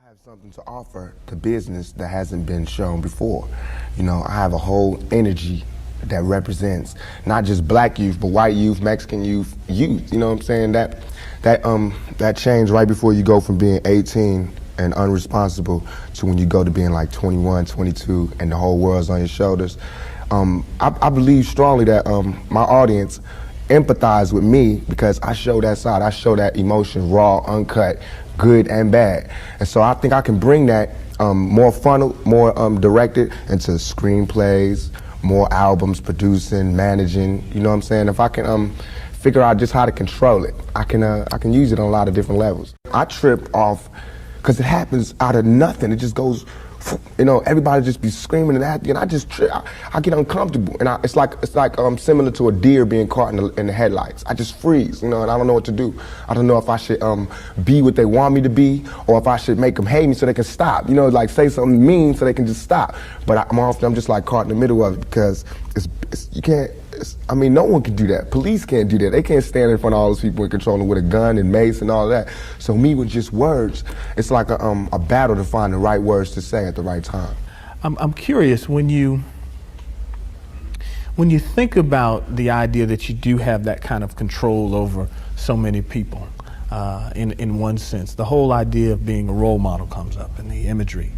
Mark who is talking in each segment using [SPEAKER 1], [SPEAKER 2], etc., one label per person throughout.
[SPEAKER 1] have something to offer to business that hasn't been shown before. You know, I have a whole energy that represents not just black youth, but white youth, Mexican youth, you know what I'm saying? That change right before you go from being 18 and unresponsible to when you go to being like 21, 22, and the whole world's on your shoulders. I believe strongly that my audience empathize with me because I show that side, I show that emotion raw, uncut, good and bad. And so I think I can bring that more funneled, more directed into screenplays, more albums, producing, managing, you know what I'm saying? If I can figure out just how to control it, I can use it on a lot of different levels. I trip off because it happens out of nothing. It just goes, you know, everybody just be screaming and acting, and I just trip. I get uncomfortable, and it's like similar to a deer being caught in the headlights. I just freeze, you know, and I don't know what to do. I don't know if I should be what they want me to be, or if I should make them hate me so they can stop. You know, like say something mean so they can just stop. But I'm just like caught in the middle of it because you can't. I mean, no one can do that. Police can't do that. They can't stand in front of all those people and control them with a gun and mace and all that. So me with just words, it's like a battle to find the right words to say at the right time.
[SPEAKER 2] I'm curious, when you think about the idea that you do have that kind of control over so many people, in one sense, the whole idea of being a role model comes up in the imagery.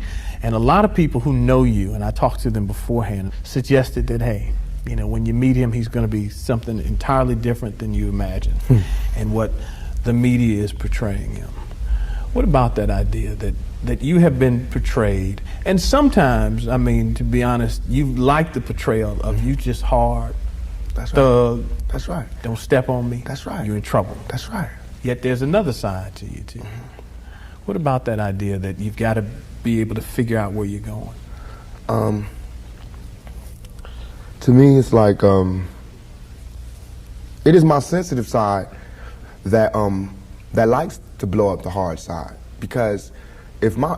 [SPEAKER 2] And a lot of people who know you, and I talked to them beforehand, suggested that, hey, you know, when you meet him, he's going to be something entirely different than you imagine and what the media is portraying him. What about that idea that you have been portrayed? And sometimes, I mean, to be honest, you like the portrayal of you just hard,
[SPEAKER 1] That's
[SPEAKER 2] thug.
[SPEAKER 1] Right. That's right.
[SPEAKER 2] Don't step on me.
[SPEAKER 1] That's right.
[SPEAKER 2] You're in trouble.
[SPEAKER 1] That's right.
[SPEAKER 2] Yet there's another side to you, too. What about that idea that you've got to be able to figure out where you're going?
[SPEAKER 1] To me, it's like it is my sensitive side that likes to blow up the hard side, because if my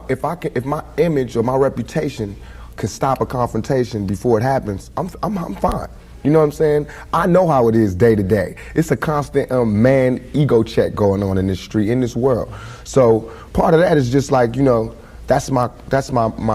[SPEAKER 1] image or my reputation can stop a confrontation before it happens, I'm fine. You know what I'm saying? I know how it is day to day. It's a constant man ego check going on in this street, in this world. So part of that is just like, you know, that's my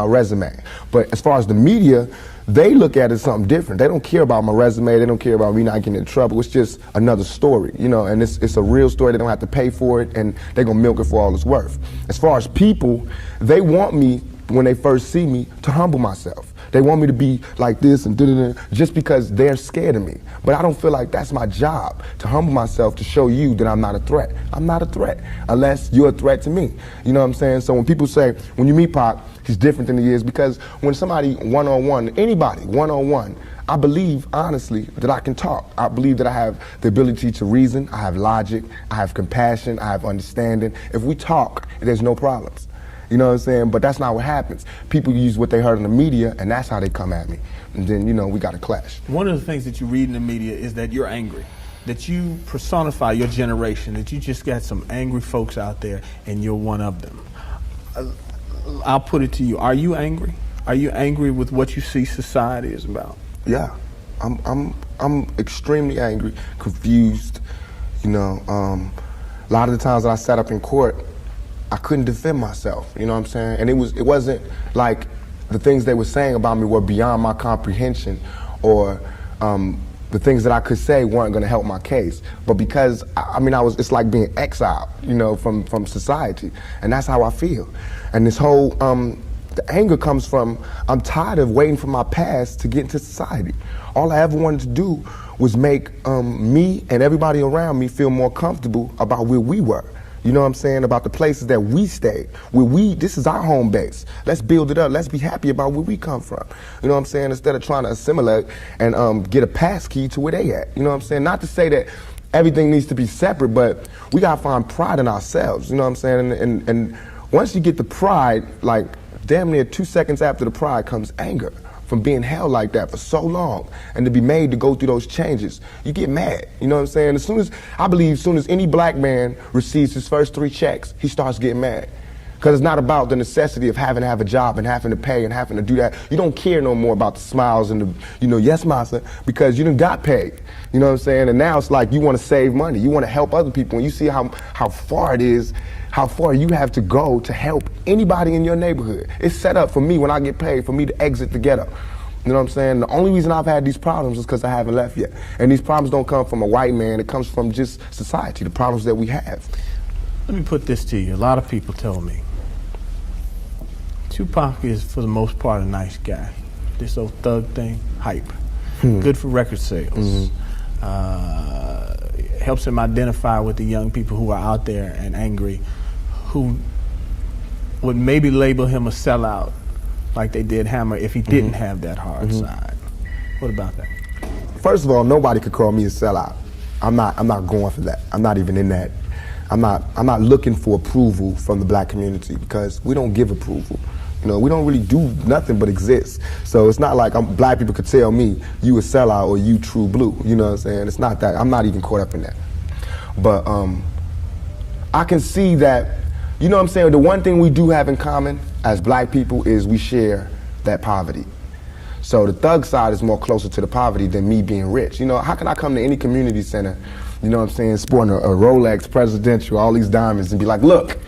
[SPEAKER 1] resume. But as far as the media, they look at it as something different. They don't care about my resume. They don't care about me not getting in trouble. It's just another story, you know, and it's a real story. They don't have to pay for it, and they're gonna milk it for all it's worth. As far as people, they want me, when they first see me, to humble myself. They want me to be like this and da-da-da, just because they're scared of me. But I don't feel like that's my job, to humble myself, to show you that I'm not a threat. I'm not a threat, unless you're a threat to me. You know what I'm saying? So when people say, when you meet Pac, he's different than he is, because when somebody one-on-one, anybody one-on-one, I believe, honestly, that I can talk. I believe that I have the ability to reason, I have logic, I have compassion, I have understanding. If we talk, there's no problems. You know what I'm saying? But that's not what happens. People use what they heard in the media, and that's how they come at me. And then, you know, we got to clash.
[SPEAKER 2] One of the things that you read in the media is that you're angry, that you personify your generation, that you just got some angry folks out there, and you're one of them. I'll put it to you. Are you angry? Are you angry with what you see society is about?
[SPEAKER 1] Yeah, I'm extremely angry, confused. You know, a lot of the times that I sat up in court, I couldn't defend myself. You know what I'm saying? And it wasn't like the things they were saying about me were beyond my comprehension, or the things that I could say weren't going to help my case. But because it's like being exiled, you know, from society, and that's how I feel. And this whole the anger comes from, I'm tired of waiting for my past to get into society. All I ever wanted to do was make me and everybody around me feel more comfortable about where we were. You know what I'm saying? About the places that we stayed. This is our home base. Let's build it up. Let's be happy about where we come from. You know what I'm saying? Instead of trying to assimilate and get a pass key to where they at. You know what I'm saying? Not to say that everything needs to be separate, but we gotta find pride in ourselves. You know what I'm saying? And once you get the pride, like damn near 2 seconds after the pride comes anger. From being held like that for so long, and to be made to go through those changes, you get mad. You know what I'm saying? As soon as any black man receives his first 3 checks, he starts getting mad. Because it's not about the necessity of having to have a job and having to pay and having to do that. You don't care no more about the smiles and the, yes, massa, because you done got paid. You know what I'm saying? And now it's like you want to save money. You want to help other people. And you see how far it is, how far you have to go to help anybody in your neighborhood. It's set up for me when I get paid, for me to exit the ghetto. You know what I'm saying? The only reason I've had these problems is because I haven't left yet. And these problems don't come from a white man. It comes from just society, the problems that we have.
[SPEAKER 2] Let me put this to you. A lot of people tell me Tupac is, for the most part, a nice guy. This old thug thing, hype. Good for record sales. Helps him identify with the young people who are out there and angry, who would maybe label him a sellout like they did Hammer if he didn't have that hard side. What about that?
[SPEAKER 1] First of all, nobody could call me a sellout. I'm not going for that. I'm not even in that. I'm not looking for approval from the black community because we don't give approval. You know, we don't really do nothing but exist. So it's not like black people could tell me you a sellout or you true blue. You know what I'm saying? It's not that. I'm not even caught up in that. But I can see that, you know what I'm saying, the one thing we do have in common as black people is we share that poverty. So the thug side is more closer to the poverty than me being rich. You know, how can I come to any community center, you know what I'm saying, sporting a Rolex presidential, all these diamonds, and be like, look,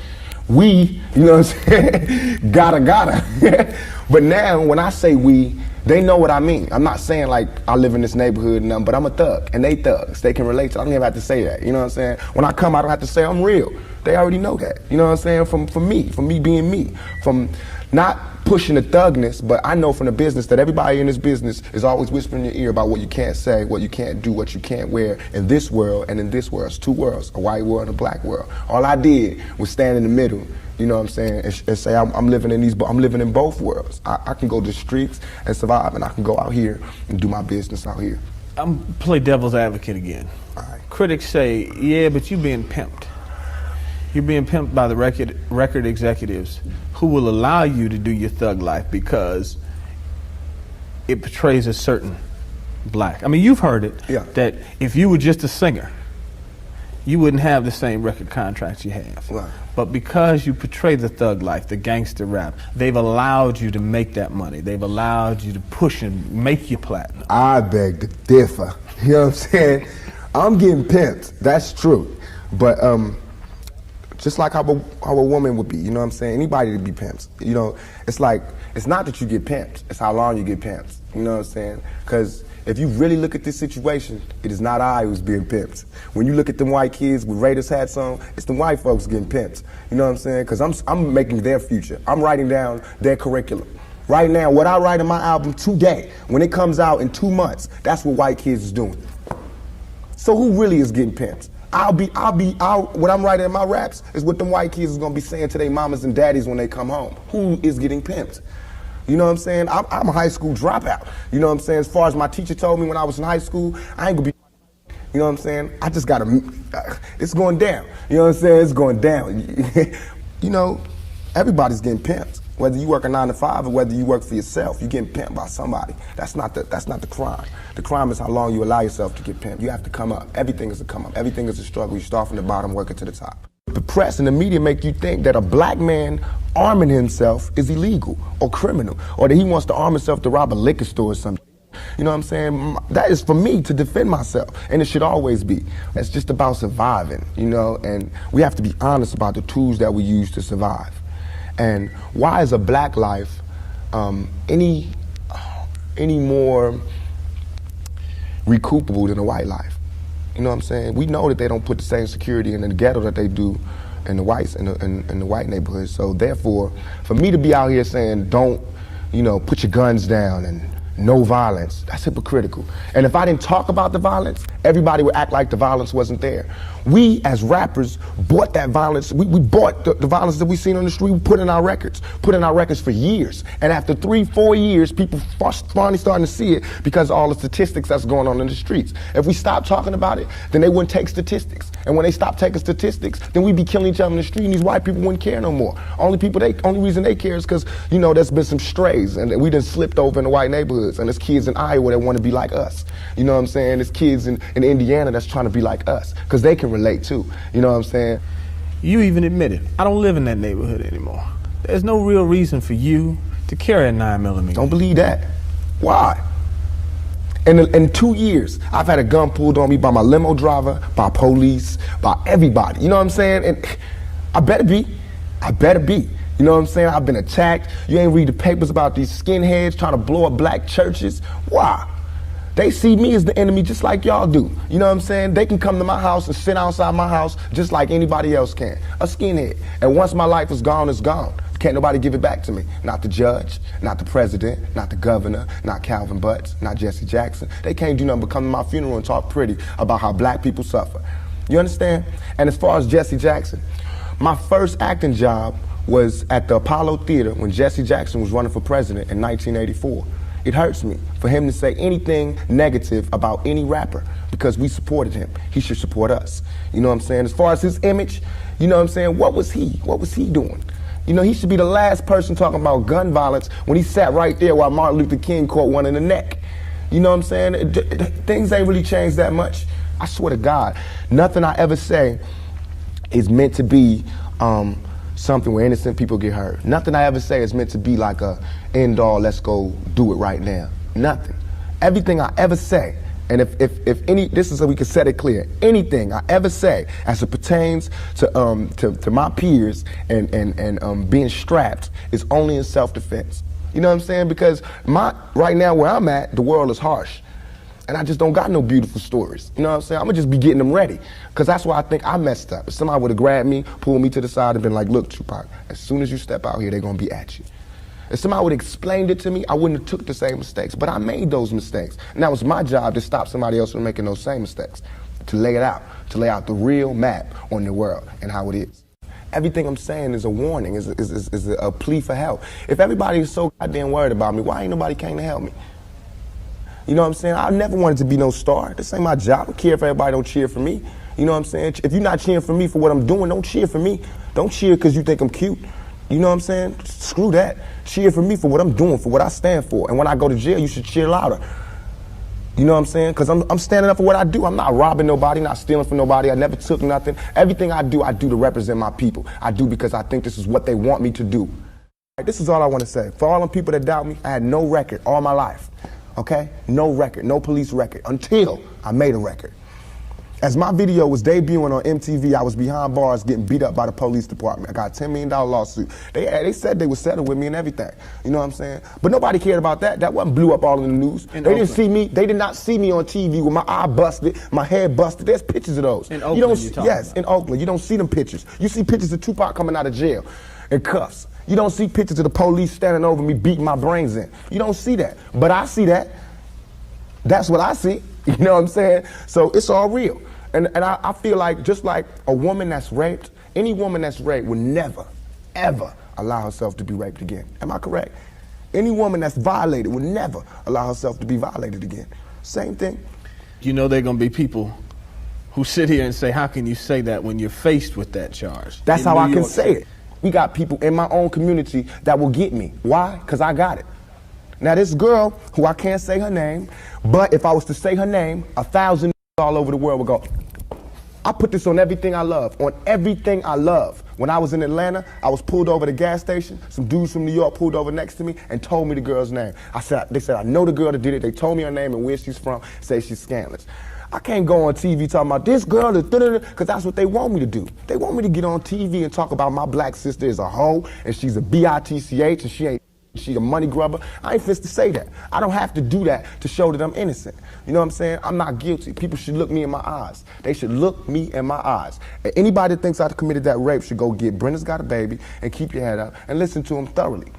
[SPEAKER 1] we, you know what I'm saying, gotta. But now when I say we, they know what I mean. I'm not saying like I live in this neighborhood and nothing, but I'm a thug, and they thugs. They can relate to it. I don't even have to say that, you know what I'm saying? When I come, I don't have to say I'm real. They already know that, you know what I'm saying? From me being me, from not pushing the thugness, but I know from the business that everybody in this business is always whispering in your ear about what you can't say, what you can't do, what you can't wear in this world and in this world. It's two worlds, a white world and a black world. All I did was stand in the middle, you know what I'm saying, and say I'm living in both worlds. I can go to the streets and survive, and I can go out here and do my business out here.
[SPEAKER 2] I'm play devil's advocate again.
[SPEAKER 1] All right.
[SPEAKER 2] Critics say, yeah, but you're being pimped. You're being pimped by the record executives who will allow you to do your thug life because it portrays a certain black. I mean, you've heard it, that if you were just a singer, you wouldn't have the same record contracts you have.
[SPEAKER 1] Right.
[SPEAKER 2] But because you portray the thug life, the gangster rap, they've allowed you to make that money. They've allowed you to push and make your platinum.
[SPEAKER 1] I beg to differ. You know what I'm saying? I'm getting pimped. That's true. But just like how a woman would be, you know what I'm saying? Anybody to be pimped. You know, it's like, it's not that you get pimped, it's how long you get pimped. You know what I'm saying? Because if you really look at this situation, it is not I who's being pimped. When you look at them white kids with Raiders hats on, it's the white folks getting pimped. You know what I'm saying? Because I'm making their future. I'm writing down their curriculum. Right now, what I write in my album today, when it comes out in 2 months, that's what white kids is doing. So who really is getting pimped? What I'm writing in my raps is what them white kids is gonna be saying to their mamas and daddies when they come home. Who is getting pimped? You know what I'm saying? I'm a high school dropout. You know what I'm saying? As far as my teacher told me when I was in high school, I ain't gonna be, you know what I'm saying? I just gotta, it's going down. You know what I'm saying? It's going down. You know, everybody's getting pimped. Whether you work a 9 to 5 or whether you work for yourself, you're getting pimped by somebody. That's not the crime. The crime is how long you allow yourself to get pimped. You have to come up. Everything is a come up. Everything is a struggle. You start from the bottom, working to the top. The press and the media make you think that a black man arming himself is illegal or criminal, or that he wants to arm himself to rob a liquor store or something. You know what I'm saying? That is for me to defend myself, and it should always be. It's just about surviving, you know, and we have to be honest about the tools that we use to survive. And why is a black life any more recoupable than a white life? You know what I'm saying? We know that they don't put the same security in the ghetto that they do in the whites in the white neighborhoods. So therefore, for me to be out here saying don't, you know, put your guns down and no violence, that's hypocritical. And if I didn't talk about the violence, everybody would act like the violence wasn't there. We, as rappers, bought that violence. We bought the violence that we seen on the street. We put in our records for years. And after 3-4 years, people finally starting to see it because of all the statistics that's going on in the streets. If we stop talking about it, then they wouldn't take statistics. And when they stop taking statistics, then we'd be killing each other in the street, and these white people wouldn't care no more. Only reason they care is because, you know, there's been some strays, and we done slipped over in the white neighborhoods, and there's kids in Iowa that want to be like us. You know what I'm saying? There's kids in Indiana that's trying to be like us, because they can relate too. You know what I'm saying?
[SPEAKER 2] You even admitted, I don't live in that neighborhood anymore. There's no real reason for you to carry a 9mm.
[SPEAKER 1] Don't believe that. Why? In 2 years, I've had a gun pulled on me by my limo driver, by police, by everybody. You know what I'm saying? And I better be. I better be. You know what I'm saying? I've been attacked. You ain't read the papers about these skinheads trying to blow up black churches. Why? They see me as the enemy just like y'all do. You know what I'm saying? They can come to my house and sit outside my house just like anybody else can. A skinhead. And once my life is gone, it's gone. Can't nobody give it back to me. Not the judge, not the president, not the governor, not Calvin Butts, not Jesse Jackson. They can't do nothing but come to my funeral and talk pretty about how black people suffer. You understand? And as far as Jesse Jackson, my first acting job was at the Apollo Theater when Jesse Jackson was running for president in 1984. It hurts me for him to say anything negative about any rapper because we supported him. He should support us. You know what I'm saying? As far as his image, you know what I'm saying? What was he doing? You know, he should be the last person talking about gun violence when he sat right there while Martin Luther King caught one in the neck. You know what I'm saying? Things ain't really changed that much. I swear to God, nothing I ever say is meant to be something where innocent people get hurt. Nothing I ever say is meant to be like a end all, let's go do it right now. Nothing. Everything I ever say, and if any, this is so we can set it clear, anything I ever say as it pertains to my peers and being strapped is only in self-defense. You know what I'm saying? Because right now where I'm at, the world is harsh. And I just don't got no beautiful stories. You know what I'm saying? I'm gonna just be getting them ready. Because that's why I think I messed up. If somebody would have grabbed me, pulled me to the side and been like, look, Tupac, as soon as you step out here, they're gonna be at you. If somebody would have explained it to me, I wouldn't have took the same mistakes. But I made those mistakes. And that was my job to stop somebody else from making those same mistakes. To lay it out. To lay out the real map on the world and how it is. Everything I'm saying is a warning, is a plea for help. If everybody is so goddamn worried about me, why ain't nobody came to help me? You know what I'm saying? I never wanted to be no star. This ain't my job. I don't care if everybody don't cheer for me. You know what I'm saying? If you're not cheering for me for what I'm doing, don't cheer for me. Don't cheer because you think I'm cute. You know what I'm saying? Screw that. Cheer for me for what I'm doing, for what I stand for. And when I go to jail, you should cheer louder. You know what I'm saying? Because I'm standing up for what I do. I'm not robbing nobody, not stealing from nobody. I never took nothing. Everything I do to represent my people. I do because I think this is what they want me to do. This is all I want to say. For all the people that doubt me, I had no record all my life. Okay? No record, no police record, until I made a record. As my video was debuting on MTV, I was behind bars getting beat up by the police department. I got a $10 million lawsuit. They said they would settle with me and everything. You know what I'm saying? But nobody cared about that. That wasn't blew up all in the news. They didn't see me. They did not see me on TV with my eye busted, my head busted. There's pictures of those.
[SPEAKER 2] In Oakland,
[SPEAKER 1] yes, in Oakland. You don't see them pictures. You see pictures of Tupac coming out of jail in cuffs. You don't see pictures of the police standing over me beating my brains in. You don't see that. But I see that. That's what I see. You know what I'm saying? So it's all real. And I feel like just like a woman that's raped, any woman that's raped would never, ever allow herself to be raped again. Am I correct? Any woman that's violated would never allow herself to be violated again. Same thing.
[SPEAKER 2] You know there are going to be people who sit here and say, how can you say that when you're faced with that charge?
[SPEAKER 1] That's how I can say it. We got people in my own community that will get me. Why? Because I got it. Now this girl, who I can't say her name, but if I was to say her name, 1,000 all over the world would go, I put this on everything I love, on everything I love. When I was in Atlanta, I was pulled over at the gas station. Some dudes from New York pulled over next to me and told me the girl's name. They said, I know the girl that did it. They told me her name and where she's from, say she's scandalous. I can't go on TV talking about this girl is because that's what they want me to do. They want me to get on TV and talk about my black sister is a hoe and she's a bitch and she's a money grubber. I ain't fit to say that. I don't have to do that to show that I'm innocent. You know what I'm saying? I'm not guilty. People should look me in my eyes. They should look me in my eyes. And anybody that thinks I committed that rape should go get Brenda's Got a Baby and keep your head up and listen to him thoroughly.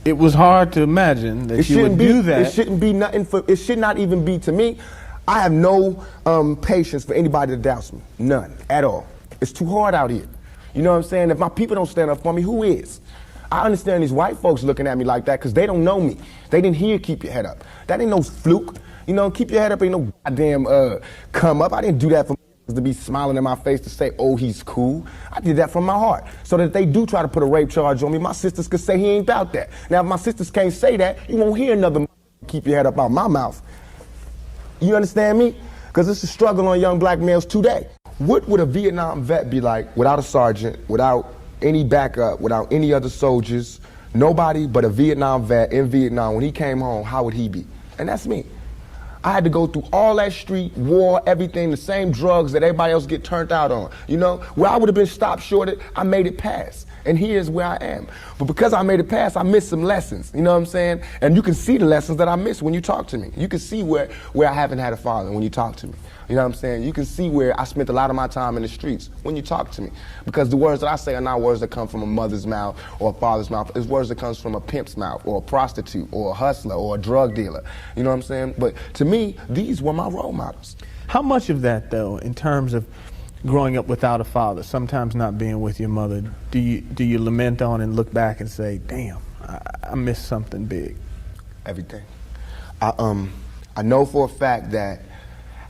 [SPEAKER 2] It was hard to imagine that you would do that.
[SPEAKER 1] It shouldn't be nothing it should not even be to me. I have no patience for anybody that doubts me. None at all. It's too hard out here. You know what I'm saying? If my people don't stand up for me, who is? I understand these white folks looking at me like that because they don't know me. They didn't hear keep your head up. That ain't no fluke. You know, keep your head up ain't no goddamn come up. I didn't do that for to be smiling in my face to say, oh, he's cool. I did that from my heart. So that if they do try to put a rape charge on me, my sisters could say he ain't about that. Now, if my sisters can't say that, you won't hear another keep your head up out my mouth. You understand me? Because it's a struggle on young black males today. What would a Vietnam vet be like without a sergeant, without any backup, without any other soldiers, nobody but a Vietnam vet in Vietnam? When he came home, how would he be? And that's me. I had to go through all that street, war, everything, the same drugs that everybody else get turned out on. You know, where I would have been stopped shorted, I made it past. And here's where I am. But because I made it past, I missed some lessons. You know what I'm saying? And you can see the lessons that I missed when you talk to me. You can see where I haven't had a father when you talk to me. You know what I'm saying? You can see where I spent a lot of my time in the streets when you talk to me. Because the words that I say are not words that come from a mother's mouth or a father's mouth. It's words that comes from a pimp's mouth or a prostitute or a hustler or a drug dealer. You know what I'm saying? But to me, these were my role models.
[SPEAKER 2] How much of that, though, in terms of growing up without a father, sometimes not being with your mother, do you lament on and look back and say, damn, I missed something big?
[SPEAKER 1] Everything. I know for a fact that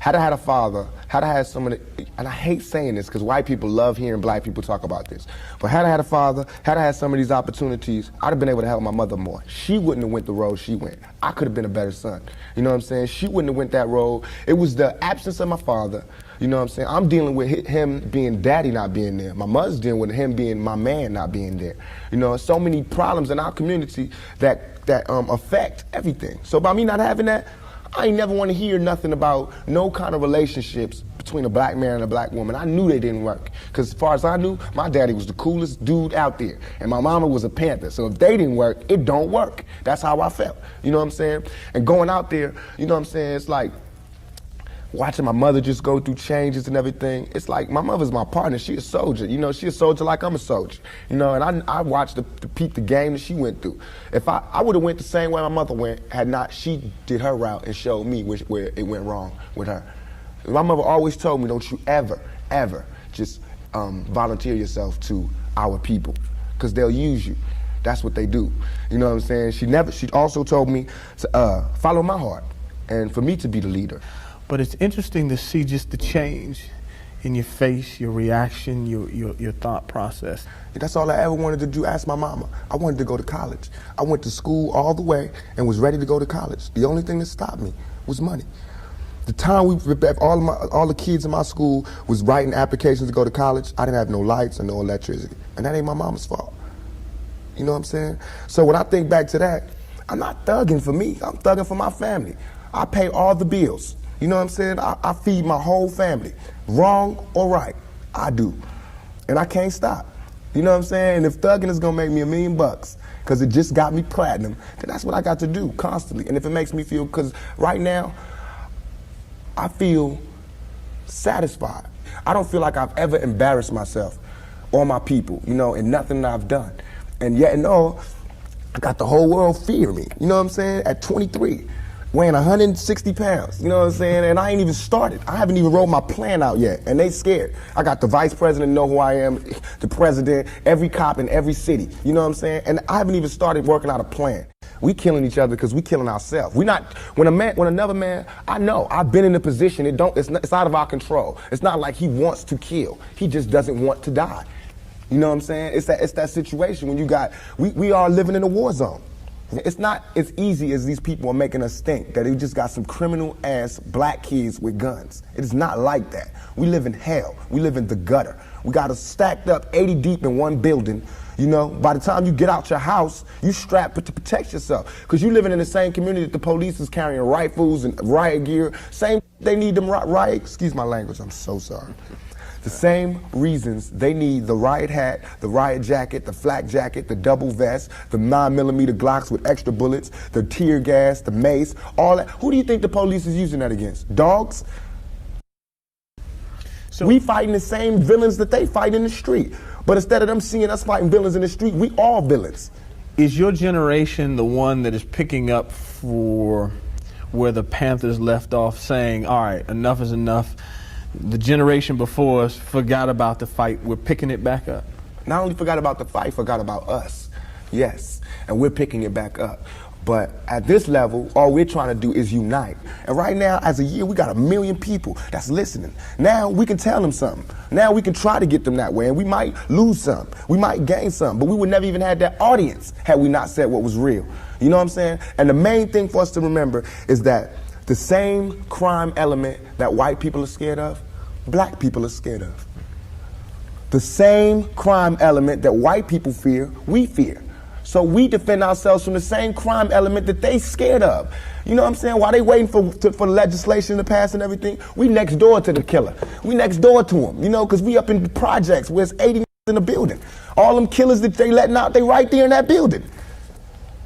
[SPEAKER 1] had I had a father, had I had somebody, and I hate saying this because white people love hearing black people talk about this, but had I had a father, had I had some of these opportunities, I'd have been able to help my mother more. She wouldn't have went the road she went. I could have been a better son. You know what I'm saying? She wouldn't have went that road. It was the absence of my father. You know what I'm saying? I'm dealing with him being daddy not being there. My mother's dealing with him being my man not being there. You know, so many problems in our community that affect everything. So by me not having that, I ain't never want to hear nothing about no kind of relationships between a black man and a black woman. I knew they didn't work. Because as far as I knew, my daddy was the coolest dude out there. And my mama was a Panther. So if they didn't work, it don't work. That's how I felt. You know what I'm saying? And going out there, you know what I'm saying? It's like watching my mother just go through changes and everything. It's like my mother's my partner. She a soldier. You know, she a soldier like I'm a soldier. You know, and I watched the peep the game that she went through. If I would have went the same way my mother went, had not she did her route and showed me where it went wrong with her. My mother always told me, don't you ever, ever just volunteer yourself to our people, because they'll use you. That's what they do. You know what I'm saying? She also told me to follow my heart and for me to be the leader.
[SPEAKER 2] But it's interesting to see just the change in your face, your reaction, your thought process.
[SPEAKER 1] That's all I ever wanted to do. Ask my mama. I wanted to go to college. I went to school all the way and was ready to go to college. The only thing that stopped me was money. The time all the kids in my school was writing applications to go to college, I didn't have no lights or no electricity. And that ain't my mama's fault. You know what I'm saying? So when I think back to that, I'm not thugging for me. I'm thugging for my family. I pay all the bills. You know what I'm saying? I feed my whole family. Wrong or right, I do. And I can't stop. You know what I'm saying? And if thugging is gonna make me $1 million, because it just got me platinum, then that's what I got to do constantly. And if it makes me feel, because right now, I feel satisfied. I don't feel like I've ever embarrassed myself or my people, you know, in nothing that I've done. And yet and all, I got the whole world fearing me. You know what I'm saying? At 23. Weighing 160 pounds, you know what I'm saying? And I ain't even started. I haven't even wrote my plan out yet, and they scared. I got the vice president know who I am, the president, every cop in every city, you know what I'm saying? And I haven't even started working out a plan. We killing each other because we killing ourselves. We not, when another man, I know, I've been in a position, it's out of our control. It's not like he wants to kill. He just doesn't want to die. You know what I'm saying? It's that situation when you got, we are living in a war zone. It's not as easy as these people are making us think, that they just got some criminal-ass black kids with guns. It is not like that. We live in hell. We live in the gutter. We got us stacked up 80 deep in one building. You know, by the time you get out your house, you strapped to protect yourself. Because you living in the same community that the police is carrying rifles and riot gear. Same, they need them riot, excuse my language, I'm so sorry. The same reasons they need the riot hat, the riot jacket, the flak jacket, the double vest, the 9mm Glocks with extra bullets, the tear gas, the mace, all that. Who do you think the police is using that against? Dogs? So we fighting the same villains that they fight in the street. But instead of them seeing us fighting villains in the street, we all villains.
[SPEAKER 2] Is your generation the one that is picking up for where the Panthers left off, saying, all right, enough is enough? The generation before us forgot about the fight. We're picking it back up.
[SPEAKER 1] Not only forgot about the fight, forgot about us. Yes, and we're picking it back up. But at this level, all we're trying to do is unite. And right now, as a year, we got 1 million people that's listening. Now we can tell them something. Now we can try to get them that way, and we might lose some. We might gain some, but we would never even have that audience had we not said what was real. You know what I'm saying? And the main thing for us to remember is that the same crime element that white people are scared of, black people are scared of. The same crime element that white people fear, we fear. So we defend ourselves from the same crime element that they scared of. You know what I'm saying? While they waiting for legislation to pass and everything, we next door to the killer. We next door to him, you know, because we up in the projects where it's 80 in the building. All them killers that they letting out, they right there in that building.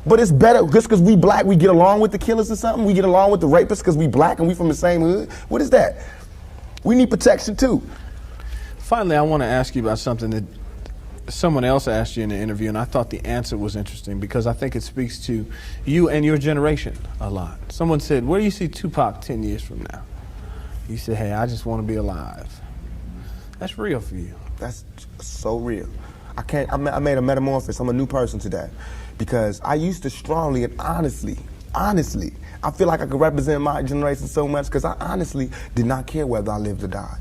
[SPEAKER 1] But it's better, just because we black, we get along with the killers or something? We get along with the rapists because we black and we from the same hood? What is that? We need protection too.
[SPEAKER 2] Finally, I want to ask you about something that someone else asked you in the interview, and I thought the answer was interesting because I think it speaks to you and your generation a lot. Someone said, where do you see Tupac 10 years from now? You said, hey, I just want to be alive. That's real for you.
[SPEAKER 1] That's so real. I made a metamorphosis. I'm a new person today because I used to strongly and honestly, I feel like I could represent my generation so much because I honestly did not care whether I lived or died.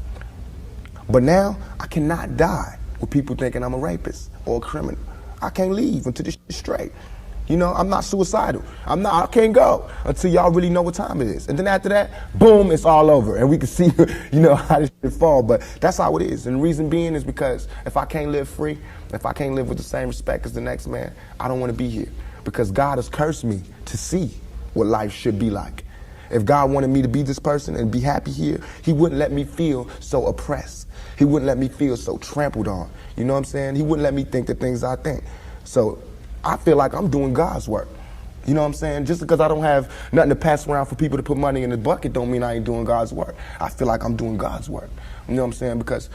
[SPEAKER 1] But now I cannot die with people thinking I'm a rapist or a criminal. I can't leave until this shit's straight. You know, I'm not suicidal. I can't go until y'all really know what time it is. And then after that, boom, it's all over. And we can see, you know, how this shit fall. But that's how it is. And the reason being is because if I can't live free, if I can't live with the same respect as the next man, I don't want to be here. Because God has cursed me to see what life should be like. If God wanted me to be this person and be happy here, he wouldn't let me feel so oppressed. He wouldn't let me feel so trampled on. You know what I'm saying? He wouldn't let me think the things I think. So I feel like I'm doing God's work. You know what I'm saying? Just because I don't have nothing to pass around for people to put money in the bucket don't mean I ain't doing God's work. I feel like I'm doing God's work. You know what I'm saying? Because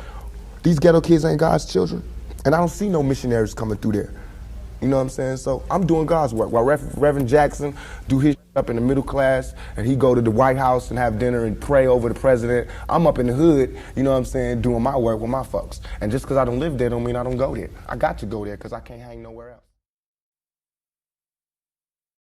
[SPEAKER 1] these ghetto kids ain't God's children. And I don't see no missionaries coming through there. You know what I'm saying? So I'm doing God's work. While Reverend Jackson do his up in the middle class and he go to the White House and have dinner and pray over the president, I'm up in the hood, you know what I'm saying, doing my work with my folks. And just because I don't live there don't mean I don't go there. I got to go there because I can't hang nowhere else.